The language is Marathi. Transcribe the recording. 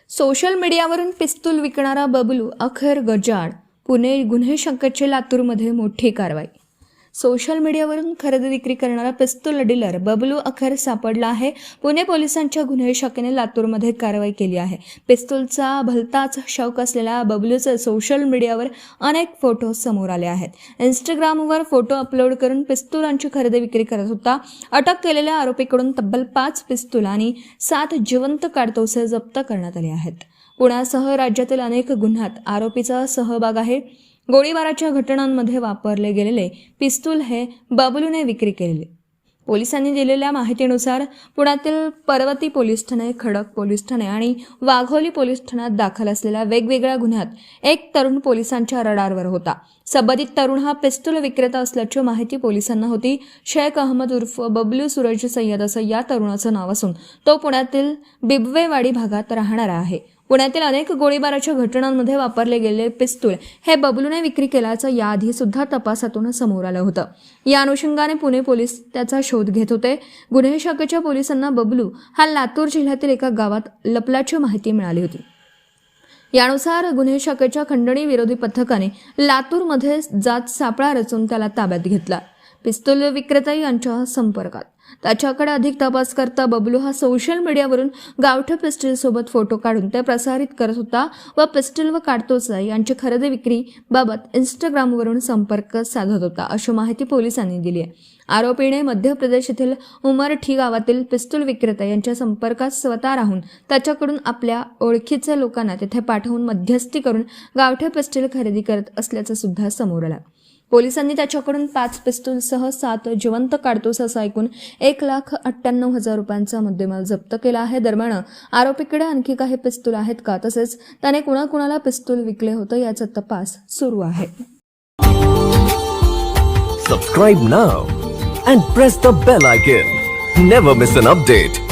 सोशल मीडियावरून पिस्तूल विकणारा बबलू अखेर गजाआड. पुणे गुन्हे शाखेची लातूरमध्ये मोठी कारवाई. सोशल मीडियावरून खरेदी विक्री करणारा पिस्तूल डीलर बबलू अखेर सापडला आहे. पुणे पोलिसांच्या गुन्हे शाखेने लातूरमध्ये कारवाई केली आहे. पिस्तूलचा भलताच शौक असलेल्या बबलूचे सोशल मीडियावर अनेक फोटो समोर आले आहेत. इंस्टाग्रामवर फोटो अपलोड करून पिस्तुलांची खरेदी विक्री करत होता. अटक केलेल्या आरोपीकडून तब्बल 5 पिस्तूल आणि 7 जिवंत काडतुसे जप्त करण्यात आले आहेत. पुण्यासह राज्यातील अनेक गुन्ह्यात आरोपीचा सहभाग आहे. गोळीबाराच्या घटनांमध्ये वापरले गेलेले पिस्तूल हे बबलूने विक्री केले. पोलिसांनी दिलेल्या माहितीनुसार पुण्यातील पर्वती पोलीस ठाणे, खडक पोलीस ठाणे आणि वाघोली पोलीस ठाण्यात दाखल असलेल्या वेगवेगळ्या गुन्ह्यात एक तरुण पोलिसांच्या रडारवर होता. संबंधित तरुण हा पिस्तूल विक्रेता असल्याची माहिती पोलिसांना होती. शेख अहमद उर्फ बबलू सूरज सय्यद असं या तरुणाचं नाव असून तो पुण्यातील बिबवेवाडी भागात राहणारा आहे. पुण्यातील अनेक गोळीबाराच्या घटनांमध्ये वापरले गेलेले पिस्तूल हे बबलूने विक्री केल्याचं याआधी सुद्धा तपासातून समोर आलं होतं. या अनुषंगाने पुणे पोलीस त्याचा शोध घेत होते. गुन्हे शाखेच्या पोलिसांना बबलू हा लातूर जिल्ह्यातील एका गावात लपल्याची माहिती मिळाली होती. यानुसार गुन्हे शाखेच्या खंडणी विरोधी पथकाने लातूरमध्ये जात सापळा रचून त्याला ताब्यात घेतला. पिस्तूल विक्रेता यांच्या संपर्कात. त्याच्याकडे अधिक तपास करता बबलू हा सोशल मीडियावरून गावठी पिस्टल सोबत फोटो काढून ते प्रसारित करत होता व पिस्टल व काडतुसे यांची खरेदी विक्री बाबत इंस्टाग्रामवरून संपर्क साधत होता, अशी माहिती पोलिसांनी दिली आहे. आरोपीने मध्य प्रदेश येथील उमरठी गावातील पिस्तूल विक्रेता यांच्या संपर्कात स्वतः राहून त्याच्याकडून आपल्या ओळखीच्या लोकांना तिथे पाठवून मध्यस्थी करून गावठी पिस्टल खरेदी करत असल्याचं सुद्धा समोर आलं. पोलिसांनी त्याच्याकडून 5 पिस्तूलसह 7 जिवंत काडतुस असं ऐकून 1,98,000 रुपयांचा मुद्देमाल जप्त केला आहे. दरम्यान आरोपीकडे आणखी काही पिस्तूल आहेत का, तसेच त्याने कुणाकुणाला पिस्तूल विकले होतं याचा तपास सुरू आहे. Subscribe now and press the bell icon. Never miss an update.